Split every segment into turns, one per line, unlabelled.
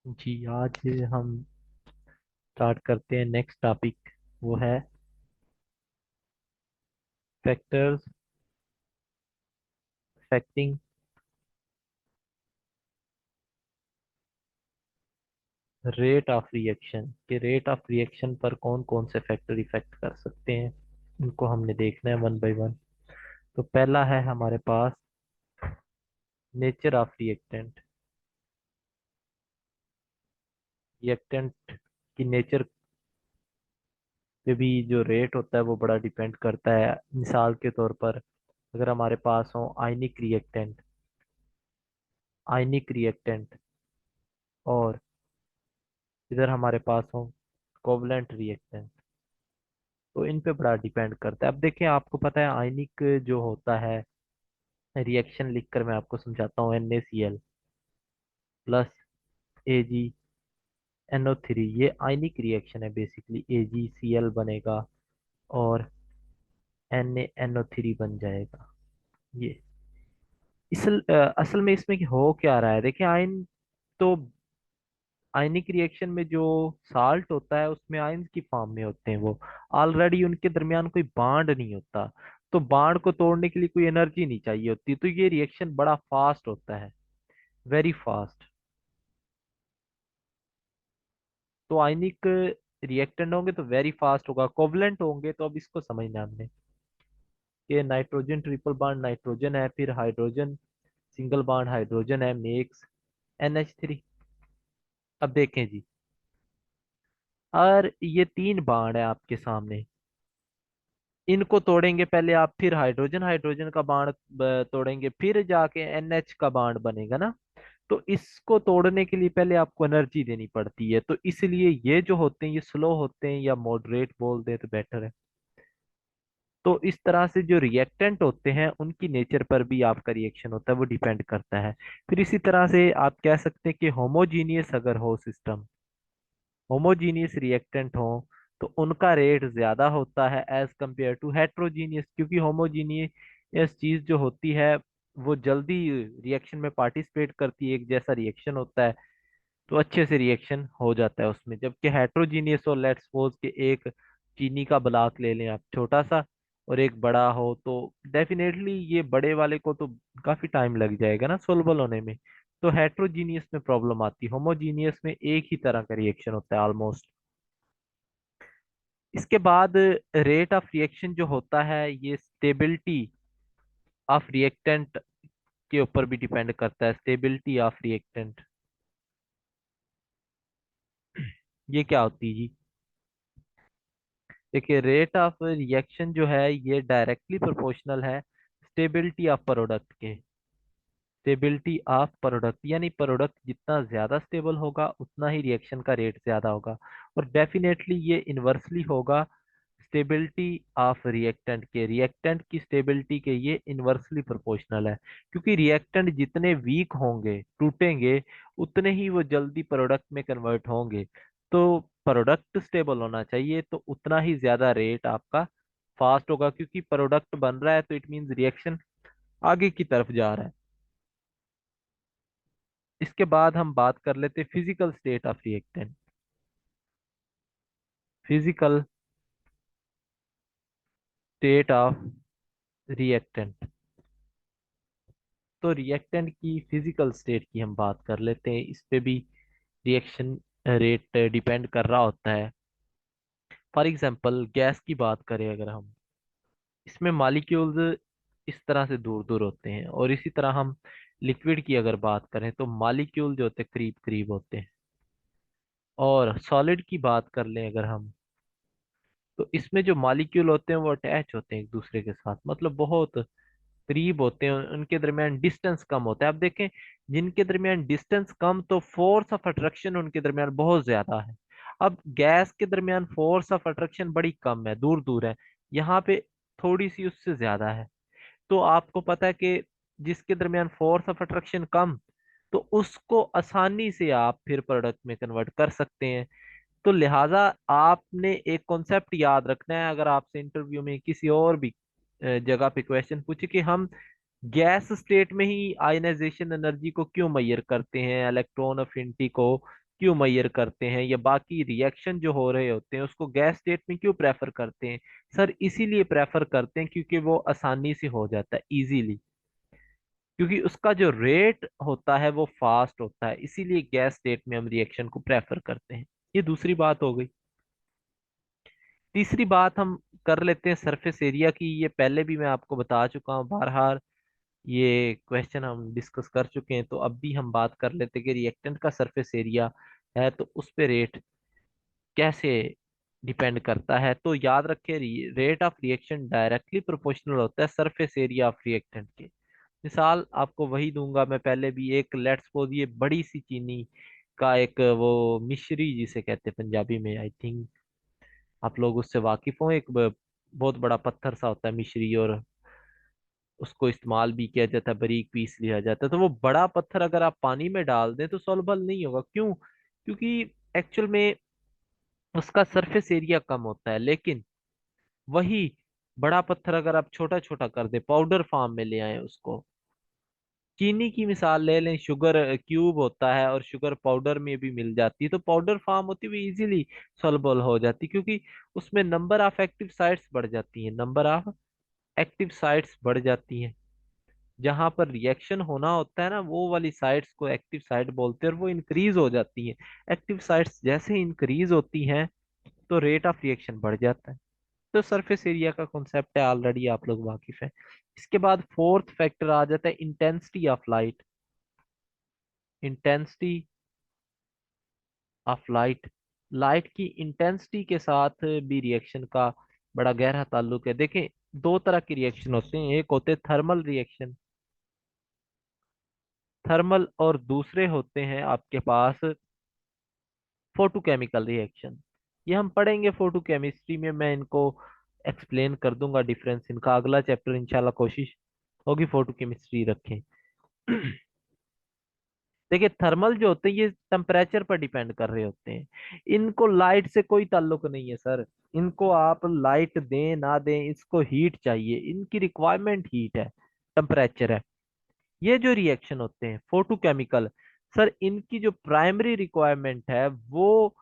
जी, आज हम स्टार्ट करते हैं नेक्स्ट टॉपिक। वो है factors affecting rate of reaction. कि रेट ऑफ रिएक्शन पर कौन कौन से फैक्टर इफेक्ट कर सकते हैं, उनको हमने देखना है वन बाय वन। तो पहला है हमारे पास नेचर ऑफ रिएक्टेंट। रिएक्टेंट की नेचर पे भी जो रेट होता है वो बड़ा डिपेंड करता है। मिसाल के तौर पर अगर हमारे पास हो आयनिक रिएक्टेंट और इधर हमारे पास हो कोवलेंट रिएक्टेंट, तो इन पे बड़ा डिपेंड करता है। अब देखिए, आपको पता है आयनिक जो होता है, रिएक्शन लिखकर मैं आपको समझाता हूँ। NaCl प्लस AgNO3, ये आयनिक रिएक्शन है। बेसिकली AgCl बनेगा और NaNO3 बन जाएगा। ये असल में इसमें हो क्या रहा है, देखिए आयन तो आयनिक रिएक्शन में जो साल्ट होता है उसमें आयंस की फॉर्म में होते हैं वो। ऑलरेडी उनके दरमियान कोई बांड नहीं होता, तो बांड को तोड़ने के लिए कोई एनर्जी नहीं चाहिए होती, तो ये रिएक्शन बड़ा फास्ट होता है, वेरी फास्ट। तो आयनिक रिएक्टेंट होंगे तो वेरी फास्ट होगा, कोवलेंट होंगे तो अब इसको समझना है हमने कि नाइट्रोजन ट्रिपल बांड नाइट्रोजन है, फिर हाइड्रोजन सिंगल बांड हाइड्रोजन है, मेक्स NH3। अब देखें जी, और ये तीन बांड है आपके सामने, इनको तोड़ेंगे पहले आप, फिर हाइड्रोजन हाइड्रोजन का बांड तोड़ेंगे, फिर जाके NH का बांड बनेगा ना। तो इसको तोड़ने के लिए पहले आपको एनर्जी देनी पड़ती है, तो इसलिए ये जो होते हैं ये स्लो होते हैं, या मॉडरेट बोल दे तो बेटर है। तो इस तरह से जो रिएक्टेंट होते हैं उनकी नेचर पर भी आपका रिएक्शन होता है, वो डिपेंड करता है। फिर इसी तरह से आप कह सकते हैं कि होमोजीनियस अगर हो सिस्टम, होमोजीनियस रिएक्टेंट हो, तो उनका रेट ज्यादा होता है एज कंपेयर टू हेट्रोजीनियस, क्योंकि होमोजीनियस चीज जो होती है वो जल्दी रिएक्शन में पार्टिसिपेट करती है, एक जैसा रिएक्शन होता है, तो अच्छे से रिएक्शन हो जाता है उसमें। जबकि हेट्रोजीनियस हो, लेट्स सपोज कि एक चीनी का ब्लॉक ले लें आप छोटा सा, और एक बड़ा हो, तो डेफिनेटली ये बड़े वाले को तो काफी टाइम लग जाएगा ना सोल्वल होने में। तो हेट्रोजीनियस में प्रॉब्लम आती है, होमोजीनियस में एक ही तरह का रिएक्शन होता है ऑलमोस्ट। इसके बाद रेट ऑफ रिएक्शन जो होता है ये स्टेबिलिटी ऑफ रिएक्टेंट के ऊपर भी डिपेंड करता है। स्टेबिलिटी ऑफ रिएक्टेंट ये क्या होती है जी? देखिए, रेट ऑफ रिएक्शन जो है ये डायरेक्टली प्रोपोर्शनल है स्टेबिलिटी ऑफ प्रोडक्ट के। स्टेबिलिटी ऑफ प्रोडक्ट यानी प्रोडक्ट जितना ज्यादा स्टेबल होगा उतना ही रिएक्शन का रेट ज्यादा होगा, और डेफिनेटली ये इन्वर्सली होगा स्टेबिलिटी ऑफ रिएक्टेंट के। रिएक्टेंट की स्टेबिलिटी के ये इन्वर्सली प्रोपोर्शनल है, क्योंकि रिएक्टेंट जितने वीक होंगे टूटेंगे उतने ही वो जल्दी प्रोडक्ट में कन्वर्ट होंगे। तो प्रोडक्ट स्टेबल होना चाहिए तो उतना ही ज्यादा रेट आपका फास्ट होगा, क्योंकि प्रोडक्ट बन रहा है तो इट मींस रिएक्शन आगे की तरफ जा रहा है। इसके बाद हम बात कर लेते हैं physical state of reactant. Physical state of reactant. तो रिएक्टेंट की फिजिकल स्टेट की हम बात कर लेते हैं, इस पे भी रिएक्शन रेट डिपेंड कर रहा होता है। फॉर एग्जांपल गैस की बात करें अगर हम, इसमें मॉलिक्यूल्स इस तरह से दूर दूर होते हैं, और इसी तरह हम लिक्विड की अगर बात करें तो मॉलिक्यूल जो होते हैं करीब करीब होते हैं। और सॉलिड की बात कर लें अगर हम, तो इसमें जो मॉलिक्यूल होते हैं वो अटैच होते हैं एक दूसरे के साथ, मतलब बहुत करीब होते हैं, उनके दरमियान डिस्टेंस कम होता है। अब देखें, जिनके दरमियान डिस्टेंस कम तो फोर्स ऑफ अट्रैक्शन उनके दरमियान बहुत ज्यादा है। अब गैस के दरमियान फोर्स ऑफ अट्रैक्शन बड़ी कम है, दूर दूर है, यहाँ पे थोड़ी सी उससे ज्यादा है। तो आपको पता है कि जिसके दरमियान फोर्स ऑफ अट्रैक्शन कम, तो उसको आसानी से आप फिर प्रोडक्ट में कन्वर्ट कर सकते हैं। तो लिहाजा आपने एक कॉन्सेप्ट याद रखना है, अगर आपसे इंटरव्यू में किसी और भी जगह पे क्वेश्चन पूछे कि हम गैस स्टेट में ही आयनाइजेशन एनर्जी को क्यों मेजर करते हैं, इलेक्ट्रॉन अफिनिटी को क्यों मेजर करते हैं, या बाकी रिएक्शन जो हो रहे होते हैं उसको गैस स्टेट में क्यों प्रेफर करते हैं? सर इसीलिए प्रेफर करते हैं क्योंकि वो आसानी से हो जाता है, इजीली, क्योंकि उसका जो रेट होता है वो फास्ट होता है, इसीलिए गैस स्टेट में हम रिएक्शन को प्रेफर करते हैं। ये दूसरी बात हो गई। तीसरी बात हम कर लेते हैं सरफेस एरिया की। ये पहले भी मैं आपको बता चुका हूँ बारहार, ये क्वेश्चन हम डिस्कस कर चुके हैं, तो अब भी हम बात कर लेते हैं कि रिएक्टेंट का सरफेस एरिया है तो उस पे रेट कैसे डिपेंड करता है। तो याद रखिए, rate of reaction directly proportional होता है सरफेस एरिया ऑफ रिएक्टेंट के। मिसाल आपको वही दूंगा मैं पहले भी, एक लेट्स सपोज ये बड़ी सी चीनी का एक वो मिश्री जिसे कहते हैं पंजाबी में, आई थिंक आप लोग उससे वाकिफ हो, एक बहुत बड़ा पत्थर सा होता है मिश्री, और उसको इस्तेमाल भी किया जाता है, बारीक पीस लिया जाता है। तो वो बड़ा पत्थर अगर आप पानी में डाल दें तो सॉल्युबल नहीं होगा। क्यों? क्योंकि एक्चुअल में उसका सरफेस एरिया कम होता है। लेकिन वही बड़ा पत्थर अगर आप छोटा छोटा कर दे, पाउडर फॉर्म में ले आए उसको, चीनी की मिसाल ले लें, शुगर क्यूब होता है और शुगर पाउडर में भी मिल जाती है, तो पाउडर फॉर्म होती हुई इजीली सॉल्युबल हो जाती है, क्योंकि उसमें नंबर ऑफ एक्टिव साइट्स बढ़ जाती हैं, नंबर ऑफ एक्टिव साइट्स बढ़ जाती हैं। जहां पर रिएक्शन होना होता है ना, वो वाली साइट्स को एक्टिव साइट बोलते हैं, और वो इंक्रीज हो जाती हैं। एक्टिव साइट्स जैसे इंक्रीज होती हैं तो रेट ऑफ रिएक्शन बढ़ जाता है। तो सरफेस एरिया का कॉन्सेप्ट है, ऑलरेडी आप लोग वाकिफ हैं। इसके बाद फोर्थ फैक्टर आ जाता है intensity of light. Intensity of light, light की इंटेंसिटी के साथ भी रिएक्शन का बड़ा गहरा ताल्लुक है। देखें, दो तरह के रिएक्शन होते हैं, एक होते हैं थर्मल रिएक्शन, थर्मल, और दूसरे होते हैं आपके पास फोटोकेमिकल रिएक्शन। ये हम पढ़ेंगे फोटो केमिस्ट्री में, मैं इनको एक्सप्लेन कर दूंगा डिफरेंस इनका, अगला चैप्टर इंशाल्लाह कोशिश होगी फोटो केमिस्ट्री रखें। देखिए, थर्मल जो होते हैं ये टेम्परेचर पर डिपेंड कर रहे होते हैं, इनको लाइट से कोई ताल्लुक नहीं है सर। इनको आप लाइट दें ना दें, इसको हीट चाहिए, इनकी रिक्वायरमेंट हीट है, टेम्परेचर है। ये जो रिएक्शन होते हैं फोटोकेमिकल, सर इनकी जो प्राइमरी रिक्वायरमेंट है वो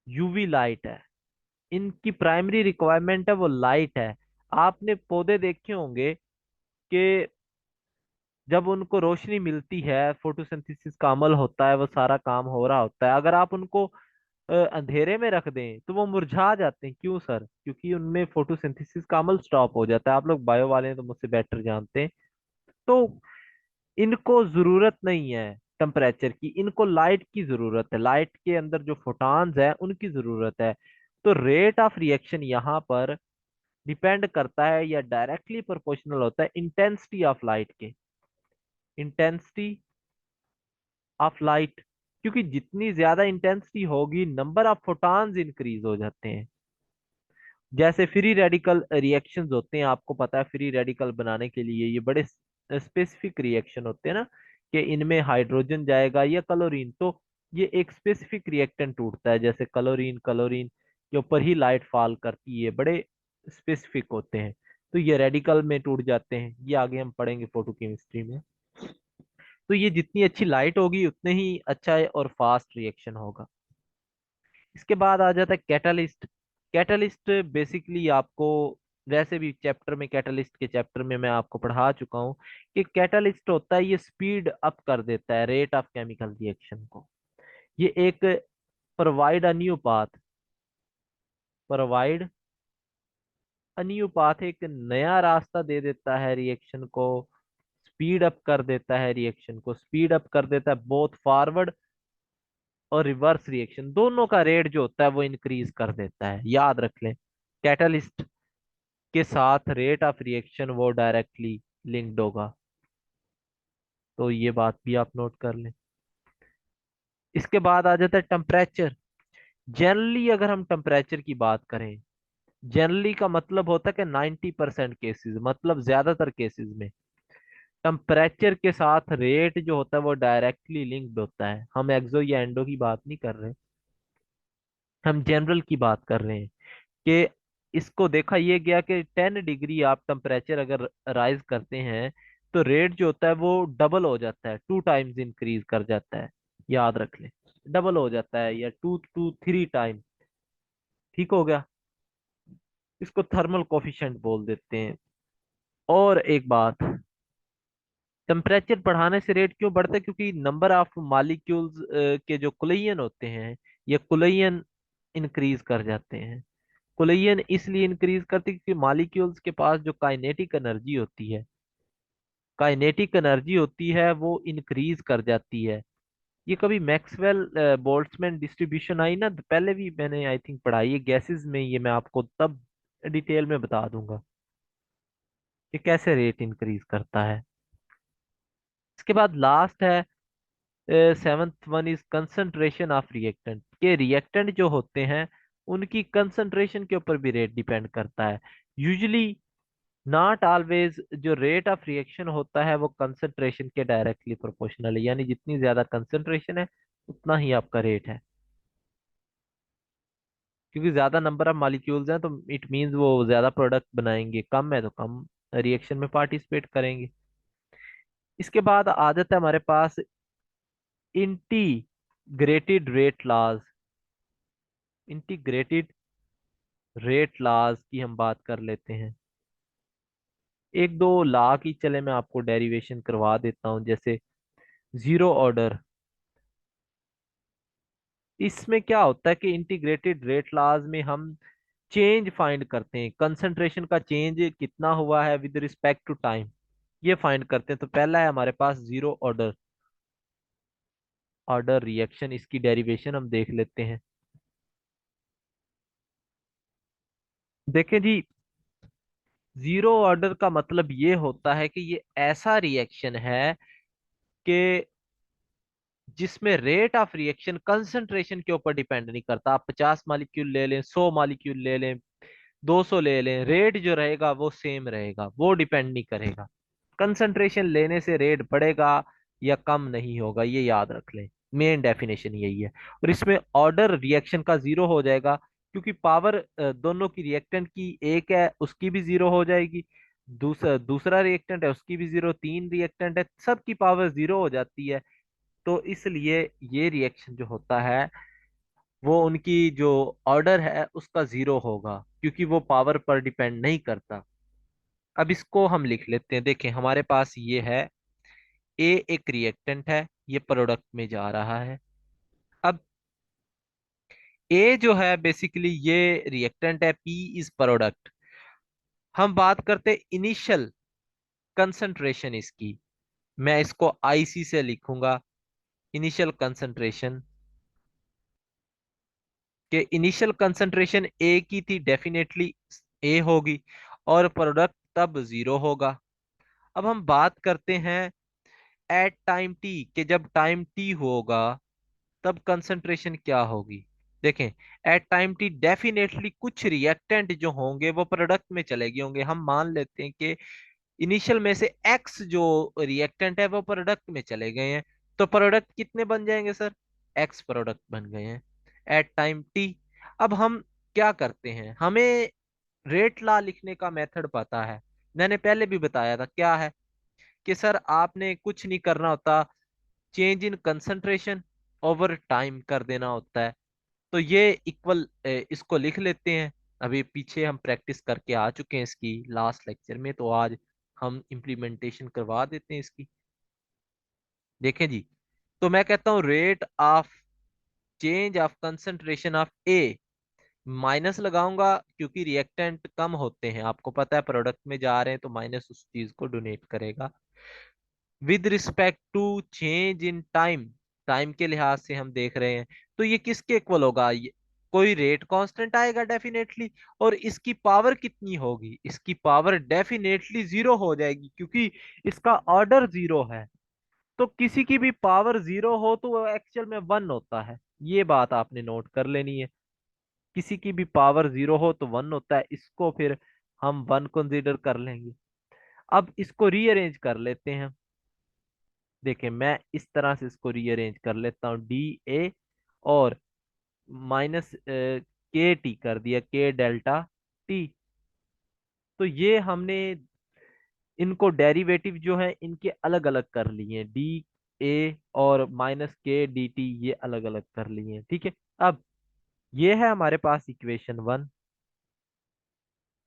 यूवी लाइट है। इनकी प्राइमरी रिक्वायरमेंट है वो लाइट है। आपने पौधे देखे होंगे कि जब उनको रोशनी मिलती है, फोटोसिंथेसिस का अमल होता है, वो सारा काम हो रहा होता है, अगर आप उनको अंधेरे में रख दें तो वो मुरझा जाते हैं। क्यों सर? क्योंकि उनमें फोटोसिंथेसिस का अमल स्टॉप हो जाता है। आप लोग बायो वाले हैं तो मुझसे बेटर जानते हैं। तो इनको जरूरत नहीं है टेम्परेचर की, इनको लाइट की जरूरत है, लाइट के अंदर जो फोटॉन्स है उनकी जरूरत है। तो रेट ऑफ रिएक्शन यहाँ पर डिपेंड करता है या डायरेक्टली प्रोपोर्शनल होता है इंटेंसिटी ऑफ लाइट के, इंटेंसिटी ऑफ लाइट। क्योंकि जितनी ज्यादा इंटेंसिटी होगी, नंबर ऑफ फोटॉन्स इंक्रीज हो जाते हैं। जैसे फ्री रेडिकल रिएक्शंस होते हैं, आपको पता है फ्री रेडिकल बनाने के लिए ये बड़े स्पेसिफिक रिएक्शन होते हैं ना, कि इनमें हाइड्रोजन जाएगा या क्लोरीन, तो ये एक स्पेसिफिक रिएक्टेंट टूटता है। जैसे क्लोरीन, क्लोरीन के ऊपर ही लाइट फॉल करती है, बड़े स्पेसिफिक होते हैं, तो ये रेडिकल में टूट जाते हैं। ये आगे हम पढ़ेंगे फोटोकेमिस्ट्री में। तो ये जितनी अच्छी लाइट होगी उतने ही अच्छा है और फास्ट रिएक्शन होगा। इसके बाद आ जाता है कैटलिस्ट। कैटलिस्ट बेसिकली आपको वैसे भी चैप्टर में, कैटलिस्ट के चैप्टर में मैं आपको पढ़ा चुका हूँ कि कैटलिस्ट होता है, ये स्पीड अप कर देता है रेट ऑफ केमिकल रिएक्शन को। ये एक provide a new path, provide a new path, एक नया रास्ता दे देता है रिएक्शन को, स्पीड अप कर देता है रिएक्शन को, स्पीड अप कर देता है बोथ फॉरवर्ड और रिवर्स रिएक्शन, दोनों का रेट जो होता है वो इंक्रीज कर देता है। याद रख लें, कैटलिस्ट के साथ रेट ऑफ रिएक्शन वो डायरेक्टली लिंक्ड होगा, तो ये बात भी आप नोट कर लें। इसके बाद आ जाता है टेम्परेचर। जनरली अगर हम टेम्परेचर की बात करें, जनरली का मतलब होता है कि 90% केसेस, मतलब ज्यादातर केसेस में टेम्परेचर के साथ रेट जो होता है वो डायरेक्टली लिंक्ड होता है। हम एक्सो या एंडो की बात नहीं कर रहे, हम जनरल की बात कर रहे हैं कि इसको देखा ये गया कि 10 डिग्री आप टेम्परेचर अगर राइज करते हैं तो रेट जो होता है वो डबल हो जाता है, 2 टाइम्स इंक्रीज कर जाता है। याद रख लें। डबल हो जाता है, या 2 to 3 टाइम। ठीक हो गया, इसको थर्मल कोफिशिएंट बोल देते हैं। और एक बात, टेम्परेचर बढ़ाने से रेट क्यों बढ़ता है? क्योंकि नंबर ऑफ मालिक्यूल्स के जो कुलयन होते हैं, ये कुलयन इंक्रीज कर जाते हैं। कुलयन इसलिए इंक्रीज करते हैं क्योंकि मालिक्यूल्स के पास जो काइनेटिक एनर्जी होती है वो इंक्रीज कर जाती है। ये कभी मैक्सवेल बोल्ट्जमैन डिस्ट्रीब्यूशन आई ना, तो पहले भी मैंने आई थिंक पढ़ाई है गैसेस में, ये मैं आपको तब डिटेल में बता दूंगा कि कैसे रेट इंक्रीज करता है। इसके बाद लास्ट है, seventh one is concentration of reactant. के रिएक्टेंट जो होते हैं उनकी कंसंट्रेशन के ऊपर भी रेट डिपेंड करता है। यूजुअली नॉट ऑलवेज, जो रेट ऑफ रिएक्शन होता है वो कंसंट्रेशन के डायरेक्टली प्रोपोर्शनल है, यानी जितनी ज्यादा कंसंट्रेशन है उतना ही आपका रेट है। क्योंकि ज्यादा नंबर ऑफ मॉलिक्यूल्स हैं तो इट मींस वो ज्यादा प्रोडक्ट बनाएंगे, कम है तो कम रिएक्शन में पार्टिसिपेट करेंगे। इसके बाद आ जाता है हमारे पास integrated rate laws. Integrated rate laws की हम बात कर लेते हैं। एक दो लॉ की चले मैं आपको डेरिवेशन करवा देता हूं, जैसे जीरो ऑर्डर। इसमें क्या होता है कि इंटीग्रेटेड रेट लॉज में हम चेंज फाइंड करते हैं, कंसंट्रेशन का चेंज कितना हुआ है विद रिस्पेक्ट टू टाइम, ये फाइंड करते हैं। तो पहला है हमारे पास जीरो ऑर्डर ऑर्डर रिएक्शन, इसकी डेरिवेशन हम देख लेते हैं। देखें जी, जीरो ऑर्डर का मतलब ये होता है कि ये ऐसा रिएक्शन है कि जिसमें रेट ऑफ रिएक्शन कंसंट्रेशन के ऊपर डिपेंड नहीं करता। आप 50 मॉलिक्यूल ले लें, 100 मॉलिक्यूल ले लें, 200 ले लें, रेट जो रहेगा वो सेम रहेगा, वो डिपेंड नहीं करेगा। कंसंट्रेशन लेने से रेट बढ़ेगा या कम नहीं होगा, ये याद रख लें। मेन डेफिनेशन यही है। और इसमें ऑर्डर रिएक्शन का जीरो हो जाएगा क्योंकि पावर दोनों की, रिएक्टेंट की एक है उसकी भी जीरो हो जाएगी, दूसरा दूसरा रिएक्टेंट है उसकी भी जीरो, तीन रिएक्टेंट है सबकी पावर जीरो हो जाती है। तो इसलिए ये रिएक्शन जो होता है वो उनकी जो ऑर्डर है उसका जीरो होगा, क्योंकि वो पावर पर डिपेंड नहीं करता। अब इसको हम लिख लेते हैं। देखें हमारे पास ये है, ए एक रिएक्टेंट है, ये प्रोडक्ट में जा रहा है। अब ए जो है बेसिकली ये रिएक्टेंट है, पी इज प्रोडक्ट। हम बात करते इनिशियल कंसंट्रेशन इसकी, मैं इसको आईसी से लिखूंगा। इनिशियल कंसंट्रेशन, कि इनिशियल कंसंट्रेशन ए की थी, डेफिनेटली ए होगी, और प्रोडक्ट तब जीरो होगा। अब हम बात करते हैं एट टाइम टी, कि जब टाइम टी होगा तब कंसंट्रेशन क्या होगी। देखें, एट टाइम टी डेफिनेटली कुछ रिएक्टेंट जो होंगे वो प्रोडक्ट में चले गए होंगे। हम मान लेते हैं कि इनिशियल में से एक्स जो रिएक्टेंट है वो प्रोडक्ट में चले गए हैं, तो प्रोडक्ट कितने बन जाएंगे सर? एक्स प्रोडक्ट बन गए हैं एट टाइम टी। अब हम क्या करते हैं, हमें रेट लॉ लिखने का मेथड पता है, मैंने पहले भी बताया था क्या है, कि सर आपने कुछ नहीं करना होता, change in concentration over time कर देना होता है। तो ये इक्वल, इसको लिख लेते हैं। अभी पीछे हम प्रैक्टिस करके आ चुके हैं इसकी लास्ट लेक्चर में, तो आज हम इम्प्लीमेंटेशन करवा देते हैं इसकी। देखें जी, तो मैं कहता हूँ rate of change of concentration of A, minus लगाऊंगा क्योंकि रिएक्टेंट कम होते हैं, आपको पता है प्रोडक्ट में जा रहे हैं तो माइनस उस चीज को डोनेट करेगा। With respect to change in time, time के लिहाज से हम देख रहे हैं, तो ये किसके इक्वल होगा? कोई रेट कांस्टेंट आएगा डेफिनेटली, और इसकी पावर कितनी होगी? इसकी पावर डेफिनेटली जीरो हो जाएगी क्योंकि इसका ऑर्डर जीरो है। तो किसी की भी पावर जीरो हो तो वो एक्चुअल में वन होता है, ये बात आपने नोट कर लेनी है। किसी की भी पावर जीरो हो तो वन होता है, इसको फिर हम वन कंसीडर कर लेंगे। अब इसको रीअरेंज कर लेते हैं। देखिए मैं इस तरह से इसको रीअरेंज कर लेता हूँ, डी ए और माइनस के टी कर दिया, के डेल्टा टी। तो ये हमने इनको डेरिवेटिव जो है इनके अलग अलग कर लिए, डी ए और माइनस के डी टी ये अलग अलग कर लिए हैं, ठीक है। अब ये है हमारे पास इक्वेशन वन।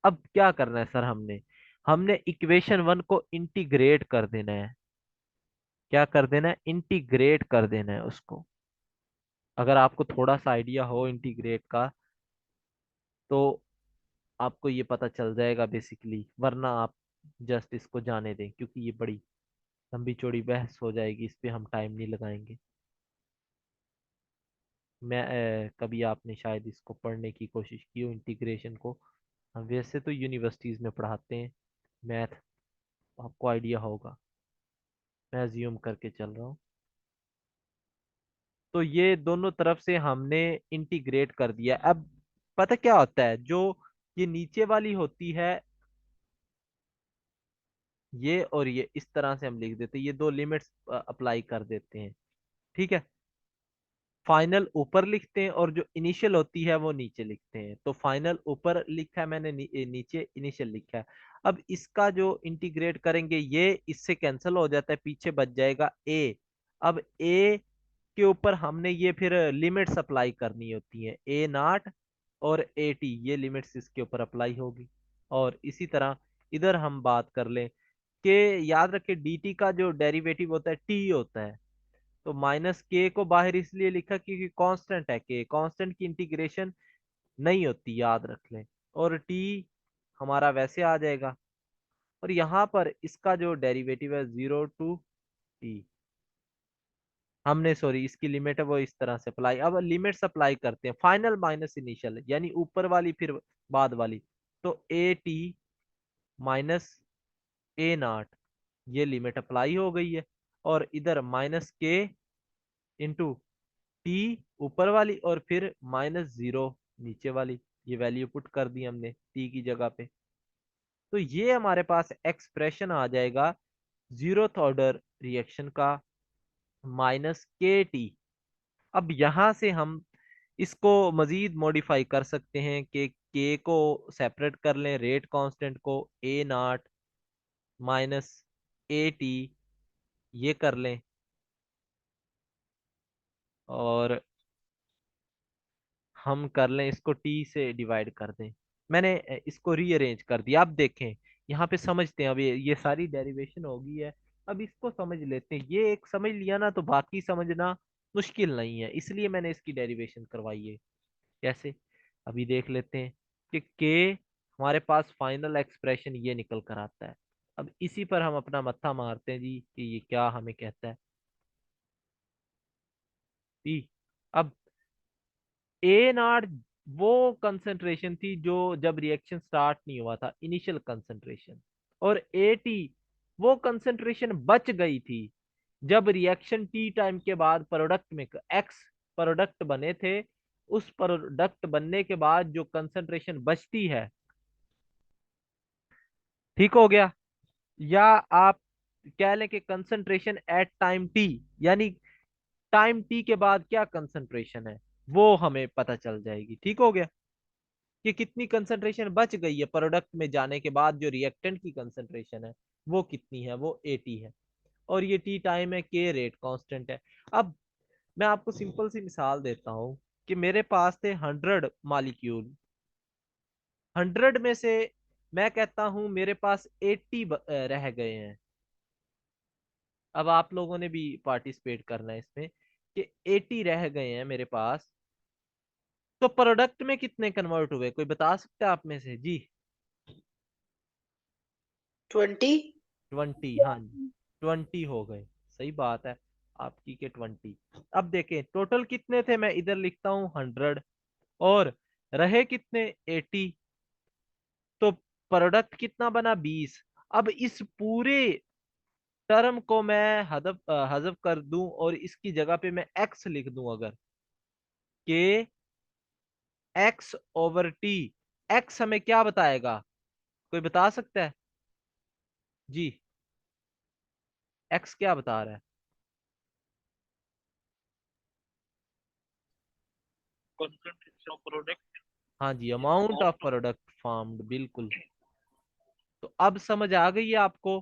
अब क्या करना है सर, हमने हमने इक्वेशन वन को इंटीग्रेट कर देना है। क्या कर देना है, इंटीग्रेट कर देना है उसको। अगर आपको थोड़ा सा आइडिया हो इंटीग्रेट का तो आपको ये पता चल जाएगा बेसिकली, वरना आप जस्ट इसको जाने दें, क्योंकि ये बड़ी लंबी चौड़ी बहस हो जाएगी, इस पे हम टाइम नहीं लगाएंगे। मैं कभी आपने शायद इसको पढ़ने की कोशिश की हो इंटीग्रेशन को। हम वैसे तो यूनिवर्सिटीज में पढ़ाते हैं मैथ, आपको आइडिया होगा, मैं अज्यूम करके चल रहा हूँ। तो ये दोनों तरफ से हमने इंटीग्रेट कर दिया। अब पता क्या होता है, जो ये नीचे वाली होती है, ये और ये इस तरह से हम लिख देते हैं, ये दो लिमिट्स अप्लाई कर देते हैं, ठीक है। फाइनल ऊपर लिखते हैं और जो इनिशियल होती है वो नीचे लिखते हैं। तो फाइनल ऊपर लिखा है मैंने, नीचे इनिशियल लिखा है। अब इसका जो इंटीग्रेट करेंगे ये इससे कैंसिल हो जाता है, पीछे बच जाएगा ए। अब ए के ऊपर हमने ये फिर लिमिट्स अप्लाई करनी होती है, ए नॉट और ए टी, ये लिमिट्स इसके ऊपर अप्लाई होगी। और इसी तरह इधर हम बात कर लें कि याद रखें डी टी का जो डेरिवेटिव होता है टी होता है। तो माइनस के को बाहर इसलिए लिखा क्योंकि कांस्टेंट है, के कांस्टेंट की इंटीग्रेशन नहीं होती, याद रख लें। और टी हमारा वैसे आ जाएगा। और यहाँ पर इसका जो डेरिवेटिव है 0 टू टी, हमने सॉरी इसकी लिमिट है वो इस तरह से अप्लाई। अब लिमिट्स अप्लाई करते हैं, फाइनल माइनस इनिशियल, यानी ऊपर वाली फिर बाद वाली। तो A T minus A not, ये लिमिट अप्लाई हो गई है। और इधर माइनस के इंटू टी ऊपर वाली और फिर -0 नीचे वाली, ये वैल्यू पुट कर दी हमने टी की जगह पे। तो ये हमारे पास एक्सप्रेशन आ जाएगा जीरोथ ऑर्डर रिएक्शन का -KT। अब यहां से हम इसको मजीद मॉडिफाई कर सकते हैं कि के को सेपरेट कर लें, रेट कांस्टेंट को ए नॉट -AT ये कर लें, और हम कर लें इसको टी से डिवाइड कर दें। मैंने इसको रीअरेंज कर दिया। अब देखें यहाँ पे समझते हैं, अब ये सारी डेरिवेशन होगी है। अब इसको समझ लेते हैं, ये एक समझ लिया ना तो बाकी समझना मुश्किल नहीं है, इसलिए मैंने इसकी डेरिवेशन करवाई है। कैसे, अभी देख लेते हैं कि के हमारे पास फाइनल एक्सप्रेशन ये निकल कर आता है। अब इसी पर हम अपना मत्था मारते हैं जी कि ये क्या हमें कहता है टी। अब ए नॉट वो कंसंट्रेशन थी जो जब रिएक्शन स्टार्ट नहीं हुआ था, इनिशियल कंसंट्रेशन। और ए टी वो कंसंट्रेशन बच गई थी जब रिएक्शन टी टाइम के बाद प्रोडक्ट में एक्स प्रोडक्ट बने थे। उस प्रोडक्ट बनने के बाद जो कंसंट्रेशन बचती है, ठीक हो गया। या आप कह लें कि कंसंट्रेशन एट टाइम टी, यानी टाइम टी के बाद क्या कंसंट्रेशन है वो हमें पता चल जाएगी, ठीक हो गया। कि कितनी कंसंट्रेशन बच गई है प्रोडक्ट में जाने के बाद, जो रिएक्टेंट की कंसंट्रेशन है वो कितनी है, वो 80 है। और ये टी टाइम है, के रेट कांस्टेंट है। अब मैं आपको सिंपल सी मिसाल देता हूं कि मेरे पास थे 100 मॉलिक्यूल, 100 में से मैं कहता हूं मेरे पास 80 रह गए हैं। अब आप लोगों ने भी पार्टिसिपेट करना है इसमें कि 80 रह गए हैं मेरे पास। तो प्रोडक्ट में कितने कन्वर्ट हुए, कोई बता सकते हैं आप में से जी?
20।
20, हाँ जी, 20 हो गए। सही बात है आपकी के 20। अब देखें टोटल कितने थे, मैं इधर लिखता हूँ 100, और रहे कितने 80। तो प्रोडक्ट कितना बना 20। अब इस पूरे टर्म को मैं हजफ कर दूं और इसकी जगह पे मैं एक्स लिख दूं, अगर के एक्स ओवर टी, एक्स हमें क्या बताएगा, कोई बता सकता है जी? एक्स क्या बता रहा है?
Concentration of product.
हाँ जी, अमाउंट ऑफ प्रोडक्ट फार्म्ड, बिल्कुल। तो अब समझ आ गई है आपको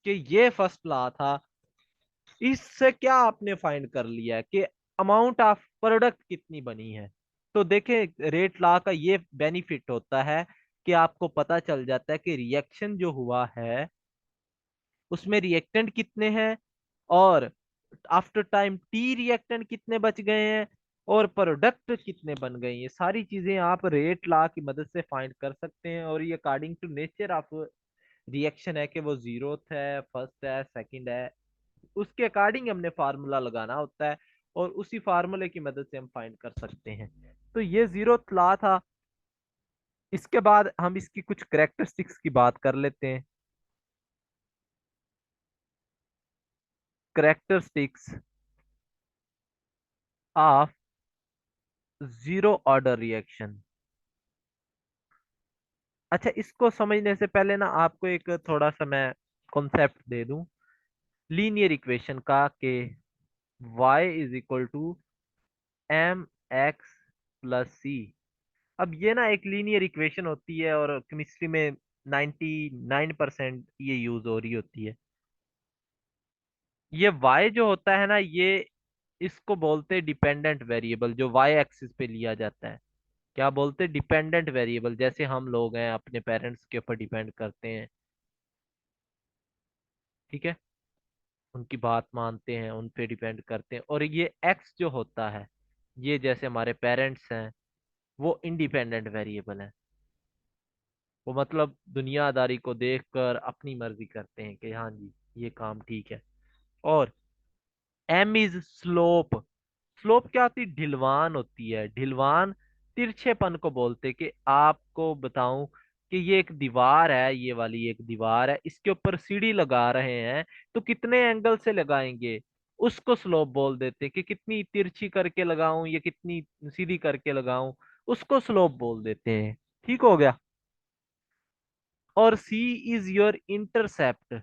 कि ये फर्स्ट लॉ था इससे क्या आपने फाइंड कर लिया है कि अमाउंट ऑफ प्रोडक्ट कितनी बनी है। तो देखें रेट लॉ का ये बेनिफिट होता है कि आपको पता चल जाता है कि रिएक्शन जो हुआ है उसमें रिएक्टेंट कितने हैं, और आफ्टर टाइम टी रिएक्टेंट कितने बच गए हैं, और प्रोडक्ट कितने बन गए हैं। ये सारी चीजें आप रेट लॉ की मदद से फाइंड कर सकते हैं, और ये according to nature of reaction है कि वो जीरोथ है, फर्स्ट है, सेकंड है, उसके अकॉर्डिंग हमने फार्मूला लगाना होता है, और उसी फार्मूले की मदद से हम फाइंड कर सकते हैं। तो ये जीरोथ लॉ था। इसके बाद हम इसकी कुछ करेक्टरिस्टिक्स की बात कर लेते हैं। Characteristics of zero order reaction. अच्छा, इसको समझने से पहले ना आपको एक थोड़ा सा मैं कॉन्सेप्ट दे दूं लीनियर इक्वेशन का, कि y is equal to m x plus c. अब ये ना एक लीनियर इक्वेशन होती है, और केमिस्ट्री में 99% ये यूज हो रही होती है। ये y जो होता है ना, ये इसको बोलते हैं डिपेंडेंट वेरिएबल, जो y एक्सिस पे लिया जाता है। क्या बोलते हैं? Dependent variable. जैसे हम लोग हैं अपने पेरेंट्स के ऊपर डिपेंड करते हैं, ठीक है, उनकी बात मानते हैं, उन पे डिपेंड करते हैं। और ये x जो होता है, ये जैसे हमारे पेरेंट्स हैं, वो इंडिपेंडेंट वेरिएबल है। वो मतलब दुनियादारी को देखकर अपनी मर्जी करते हैं कि हाँ जी ये काम ठीक है। और एम इज स्लोप। स्लोप क्या होती है? ढिलवान होती है। ढिलवान तिरछेपन को बोलते कि आपको बताऊं कि ये एक दीवार है, ये वाली एक दीवार है, इसके ऊपर सीढ़ी लगा रहे हैं, तो कितने एंगल से लगाएंगे, उसको स्लोप बोल देते कि कितनी तिरछी करके लगाऊं या कितनी सीधी करके लगाऊं, उसको स्लोप बोल देते हैं। ठीक हो गया। और सी इज योर इंटरसेप्ट।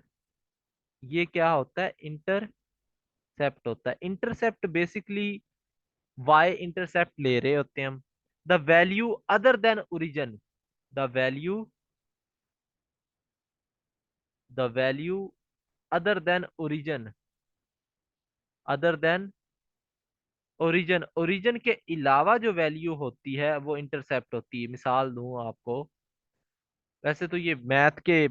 ये क्या होता है? इंटरसेप्ट होता है। इंटरसेप्ट बेसिकली वाई इंटरसेप्ट ले रहे होते हैं हम। The value other than origin. The value the value other than origin. Other than origin. Origin के अलावा जो वैल्यू होती है वो इंटरसेप्ट होती है। मिसाल दूं आपको, वैसे तो ये मैथ के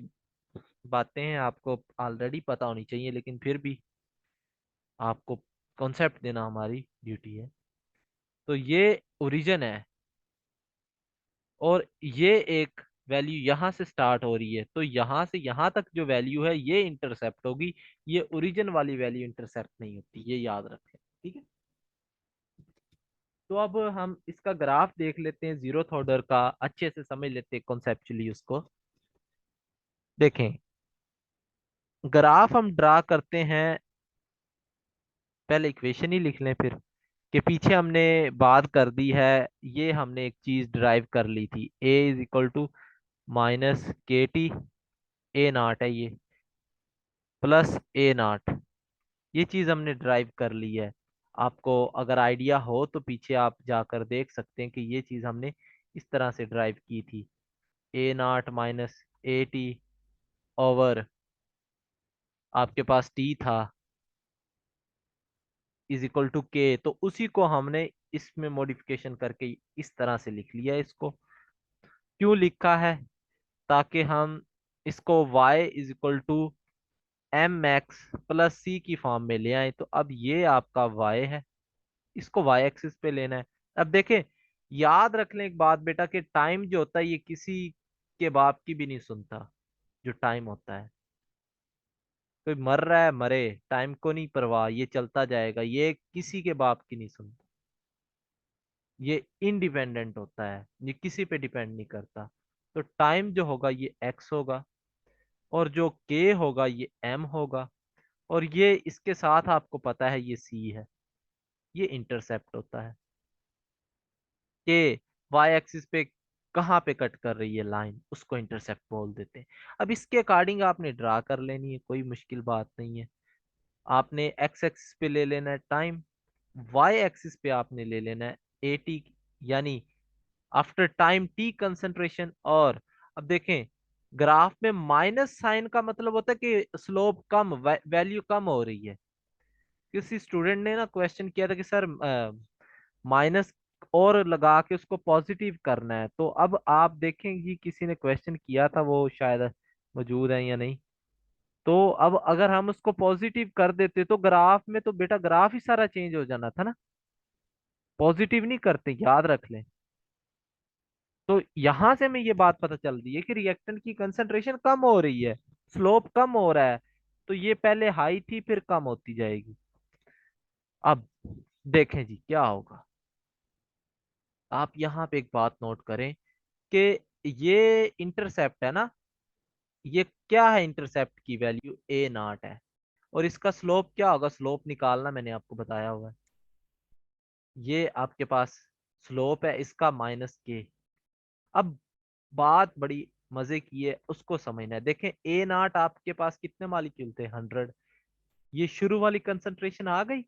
बातें हैं, आपको ऑलरेडी पता होनी चाहिए, लेकिन फिर भी आपको कॉन्सेप्ट देना हमारी ड्यूटी है। तो ये ओरिजिन है, और ये एक वैल्यू यहाँ से स्टार्ट हो रही है, तो यहाँ से यहाँ तक जो वैल्यू है ये इंटरसेप्ट होगी। ये ओरिजिन वाली वैल्यू इंटरसेप्ट नहीं होती, ये याद रखें। ठीक है। तो अब हम इसका ग्राफ देख लेते हैं, जीरोथ ऑर्डर का, अच्छे से समझ लेते हैं कॉन्सेप्चुअली उसको। देखें, ग्राफ हम ड्रा करते हैं, पहले इक्वेशन ही लिख लें फिर, कि पीछे हमने बात कर दी है, ये हमने एक चीज ड्राइव कर ली थी, ए is equal to minus K T, ए नाट है ये, प्लस ए नाट। ये चीज हमने ड्राइव कर ली है। आपको अगर आइडिया हो तो पीछे आप जाकर देख सकते हैं कि ये चीज हमने इस तरह से ड्राइव की थी, ए नाट माइनस ए टी ओवर, आपके पास टी था, इज इक्वल टू के। तो उसी को हमने इसमें मॉडिफिकेशन करके इस तरह से लिख लिया है। इसको क्यों लिखा है? ताकि हम इसको y is equal to m x plus c की फॉर्म में ले आए। तो अब ये आपका y है, इसको y एक्सिस पे लेना है। अब देखें, याद रख लें एक बात बेटा, कि टाइम जो होता है ये किसी के बाप की भी नहीं सुनता। जो टाइम होता है, कोई मर रहा है मरे, टाइम को नहीं परवाह, ये चलता जाएगा, ये किसी के बाप की नहीं सुनता। ये इंडिपेंडेंट होता है, ये किसी पे डिपेंड नहीं करता। तो टाइम जो होगा ये x होगा, और जो k होगा ये m होगा, और ये इसके साथ आपको पता है ये c है। ये इंटरसेप्ट होता है कि वाई एक्सिस पे कहाँ पे कट कर रही है लाइन, उसको इंटरसेप्ट बोल देते हैं। अब इसके अकॉर्डिंग आपने ड्रा कर लेनी है, कोई मुश्किल बात नहीं है। आपने एक्स एक्सिस पे ले लेना है टाइम, वाई एक्सिस पे आपने ले लेना है ए टी, यानी आफ्टर टाइम टी कंसंट्रेशन। और अब देखें, ग्राफ में माइनस साइन का मतलब होता है कि स्लोप कम, वैल्यू कम हो रही है। किसी स्टूडेंट ने ना क्वेश्चन किया था कि सर माइनस और लगा के उसको पॉजिटिव करना है, तो अब आप देखेंगे किसी ने क्वेश्चन किया था, वो शायद मौजूद है या नहीं। तो अब अगर हम उसको पॉजिटिव कर देते तो ग्राफ में तो बेटा ग्राफ ही सारा चेंज हो जाना था ना। पॉजिटिव नहीं करते, याद रख लें। तो यहां से हमें ये बात पता चल रही है कि रिएक्टेंट की कंसंट्रेशन कम हो रही है, स्लोप कम हो रहा है। तो ये पहले हाई थी फिर कम होती जाएगी। अब देखें जी क्या होगा। आप यहाँ पे एक बात नोट करें कि ये इंटरसेप्ट है ना, ये क्या है, इंटरसेप्ट की वैल्यू ए नॉट है। और इसका स्लोप क्या होगा, स्लोप निकालना मैंने आपको बताया हुआ है। ये आपके पास स्लोप है इसका -k। अब बात बड़ी मजे की है, उसको समझना है। देखें ए नॉट आपके पास कितने मॉलिक्यूल थे, 100। ये शुरू वाली कंसंट्रेशन आ गई,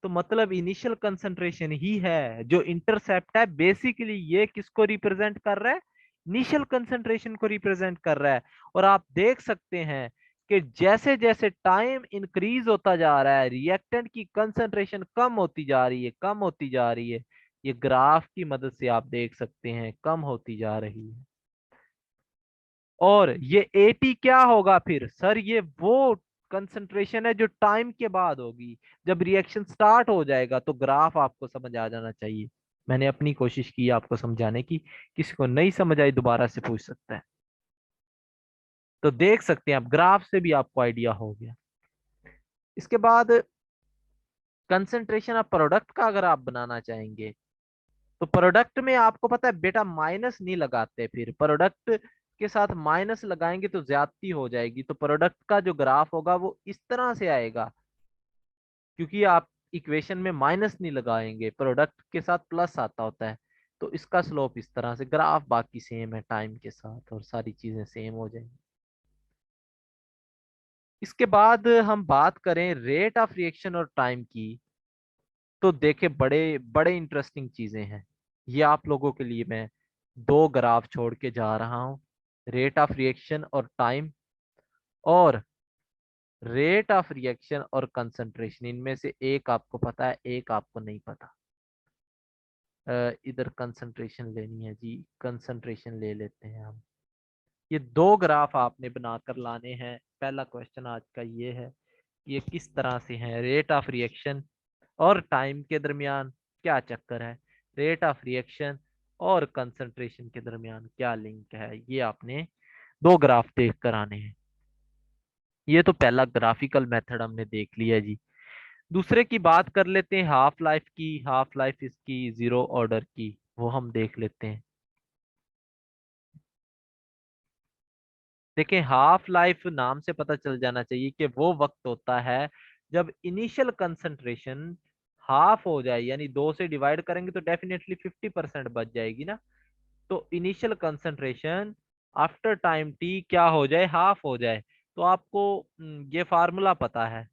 तो मतलब इनिशियल कंसंट्रेशन ही है जो इंटरसेप्ट है। बेसिकली ये किसको रिप्रेजेंट कर रहा है, इनिशियल कंसंट्रेशन को रिप्रेजेंट कर रहा है। और आप देख सकते हैं कि जैसे जैसे टाइम इंक्रीज होता जा रहा है रिएक्टेंट की कंसंट्रेशन कम होती जा रही है, कम होती जा रही है। ये ग्राफ की मदद से आप देख सकते हैं कम होती जा रही है। और ये एटी क्या होगा फिर सर, ये वो कंसंट्रेशन है जो टाइम के बाद होगी। जब रिएक्शन स्टार्ट हो जाएगा तो ग्राफ आपको समझ आ जाना चाहिए। मैंने अपनी कोशिश की आपको समझाने की, किसी को नहीं समझ आई दोबारा से पूछ सकता है। तो देख सकते हैं आप ग्राफ से भी आपको आइडिया हो गया। इसके बाद कंसंट्रेशन ऑफ प्रोडक्ट का अगर आप बनाना चाहेंगे तो प्रोडक्ट में आपको पता है बेटा माइनस नहीं लगाते, फिर प्रोडक्ट के साथ माइनस लगाएंगे तो ज्यादती हो जाएगी। तो प्रोडक्ट का जो ग्राफ होगा वो इस तरह से आएगा, क्योंकि आप इक्वेशन में माइनस नहीं लगाएंगे, प्रोडक्ट के साथ प्लस आता होता है। तो इसका स्लोप इस तरह से, ग्राफ बाकी सेम है टाइम के साथ और सारी चीजें सेम हो जाएंगी। इसके बाद हम बात करें रेट ऑफ रिएक्शन और टाइम की, तो देखे बड़े बड़े इंटरेस्टिंग चीजें हैं। ये आप लोगों के लिए मैं दो ग्राफ छोड़ के जा रहा हूं, रेट ऑफ रिएक्शन और टाइम, और रेट ऑफ रिएक्शन और कंसंट्रेशन। इनमें से एक आपको पता है, एक आपको नहीं पता। इधर कंसंट्रेशन लेनी है जी, कंसंट्रेशन ले लेते हैं हम। ये दो ग्राफ आपने बनाकर लाने हैं। पहला क्वेश्चन आज का ये है, ये किस तरह से है, रेट ऑफ रिएक्शन और टाइम के दरमियान क्या चक्कर है, रेट ऑफ रिएक्शन और कंसंट्रेशन के दरमियान क्या लिंक है। ये आपने दो ग्राफ देख कर आने हैं। ये तो पहला ग्राफिकल मेथड हमने देख लिया जी। दूसरे की बात कर लेते हैं, हाफ लाइफ की। हाफ लाइफ इसकी जीरो ऑर्डर की, वो हम देख लेते हैं। देखें हाफ लाइफ नाम से पता चल जाना चाहिए कि वो वक्त होता है जब इनिशियल कंसंट्रेशन हाफ हो जाए, यानी दो से डिवाइड करेंगे तो डेफिनेटली 50% बच जाएगी ना। तो initial concentration after time T क्या हो जाए, हाफ हो जाए। तो आपको ये फार्मूला पता है।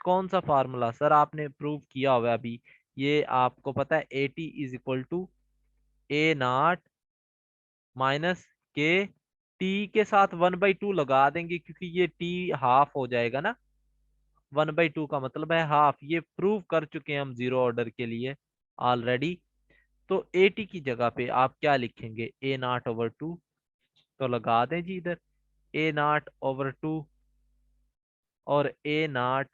कौन सा फार्मूला सर, आपने प्रूव किया हुआ है अभी। ये आपको पता है A T is equal to A not minus K, T के साथ 1/2 लगा देंगे क्योंकि ये टी हाफ हो जाएगा ना। 1/2 का मतलब है हाफ, ये प्रूव कर चुके हैं हम जीरो ऑर्डर के लिए ऑलरेडी। तो ए टी की जगह पे आप क्या लिखेंगे, A0/2। तो लगा दें जी इधर A0/2 और A0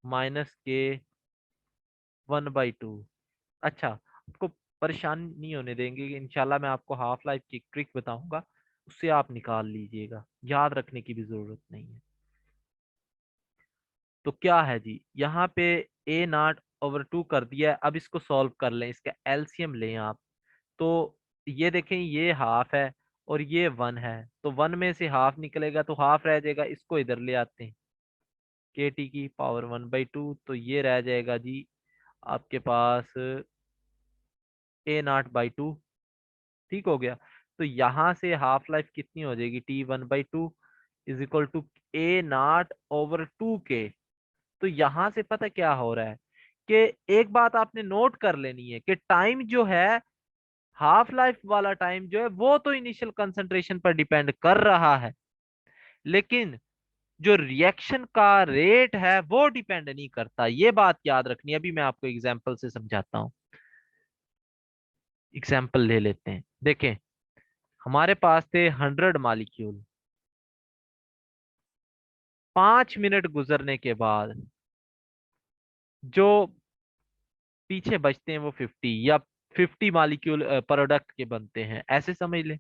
-k 1/2। अच्छा, आपको परेशान नहीं होने देंगे, इंशाल्लाह मैं आपको हाफ लाइफ की ट्रिक बताऊंगा, उससे आप निकाल लीजिएगा, याद रखने की भी जरूरत नहीं है। तो क्या है जी, यहाँ पे A0/2 कर दिया है। अब इसको सॉल्व कर लें, इसका एलसीएम लें आप। तो ये देखें ये हाफ है और ये 1 है, तो 1 में से हाफ निकलेगा तो हाफ रह जाएगा। इसको इधर ले आते हैं, के टी की पावर 1/2, तो ये रह जाएगा जी आपके पास A0/2। ठीक हो गया। तो यहां से हाफ लाइफ कितनी हो जाएगी, T1/2 is equal to A0/2 के। तो यहां से पता क्या हो रहा है कि एक बात आपने नोट कर लेनी है कि टाइम जो है, हाफ लाइफ वाला टाइम जो है वो तो इनिशियल कंसंट्रेशन पर डिपेंड कर रहा है, लेकिन जो रिएक्शन का रेट है वो डिपेंड नहीं करता। ये बात याद रखनी है। अभी मैं आपको एग्जांपल से समझाता हूँ। एग्जांपल ले लेते हैं। देखें, हमारे पास थे 100 मॉलिक्यूल। 5 मिनट गुजरने के बाद जो पीछे बचते हैं वो 50, या 50 मॉलिक्यूल प्रोडक्ट के बनते हैं, ऐसे समझ ले।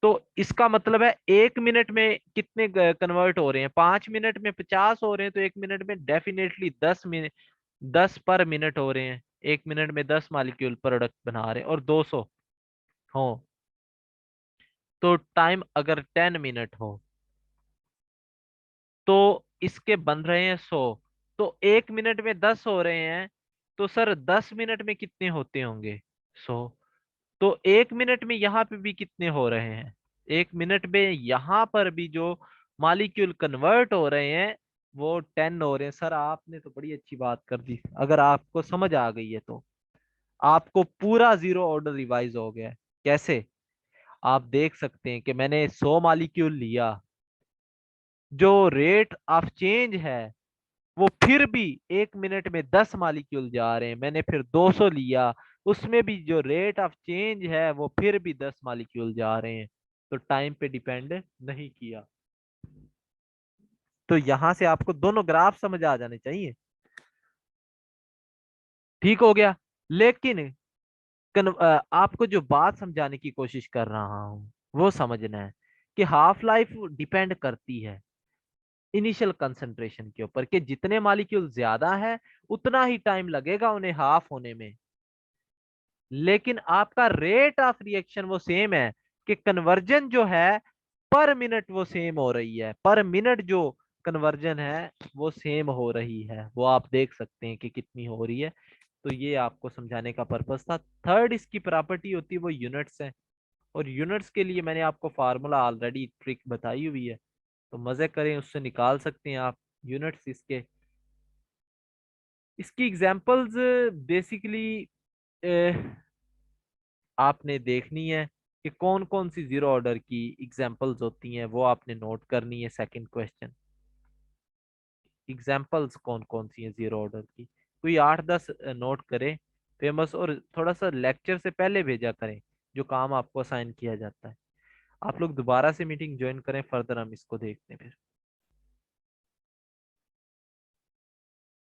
तो इसका मतलब है 1 मिनट में कितने कन्वर्ट हो रहे हैं? 5 मिनट में 50 हो रहे हैं, तो 1 मिनट में डेफिनेटली 10 मिनट, 10 पर मिनट हो रहे हैं। 1 मिनट में 10 मॉलिक्यूल प्रोडक्ट बना रहे हैं, और 200 हो तो टाइम अगर 10 मिनट हो तो इसके बन रहे हैं 100। तो 1 मिनट में 10 हो रहे हैं, तो सर 10 मिनट में कितने होते होंगे? 100। तो 1 मिनट में यहाँ पे भी कितने हो रहे हैं? 1 मिनट में यहाँ पर भी जो मॉलिक्यूल कन्वर्ट हो रहे हैं वो 10 हो रहे हैं। सर आपने तो बड़ी अच्छी बात कर दी। अगर आपको समझ आ गई है तो आपको पूरा जीरो ऑर्डर रिवाइज हो गया है। कैसे? आप देख सकते हैं कि मैंने 100 मॉलिक्यूल लिया, जो रेट ऑफ चेंज है वो फिर भी 1 मिनट में 10 मॉलिक्यूल जा रहे हैं। मैंने फिर 200 लिया, उसमें भी जो रेट ऑफ चेंज है वो फिर भी 10 मॉलिक्यूल जा रहे हैं। तो टाइम पे डिपेंड नहीं किया। तो यहां से आपको दोनों ग्राफ समझ आ जाने चाहिए। ठीक हो गया। लेकिन आपको जो बात समझाने की कोशिश कर रहा हूं वो समझना है कि हाफ लाइफ डिपेंड करती है इनिशियल कंसंट्रेशन के ऊपर, कि जितने मॉलिक्यूल ज्यादा है उतना ही टाइम लगेगा उन्हें हाफ होने में। लेकिन आपका रेट ऑफ रिएक्शन वो सेम है, कि कन्वर्जन जो है पर मिनट वो सेम हो रही है। पर मिनट जो कन्वर्जन है वो सेम हो रही है। वो आप देख सकते हैं कि कितनी हो रही है। तो ये आपको समझाने का पर्पस था। थर्ड इसकी प्रॉपर्टी होती है वो यूनिट्स है। और यूनिट्स के लिए मैंने आपको फार्मूला ऑलरेडी ट्रिक बताई हुई है, तो मजे करें, उससे निकाल सकते हैं आप यूनिट्स इसके। इसकी एग्जांपल्स बेसिकली आपने देखनी है कि कौन कौन सी जीरो ऑर्डर की एग्जांपल्स होती हैं, वो आपने नोट करनी है। सेकंड क्वेश्चन, एग्जांपल्स कौन कौन सी हैं जीरो ऑर्डर की? कोई 8-10 नोट करें फेमस, और थोड़ा सा लेक्चर से पहले भेजा करें जो काम आपको असाइन किया जाता है। आप लोग दोबारा से मीटिंग ज्वाइन करें, फर्दर हम इसको देखते हैं फिर।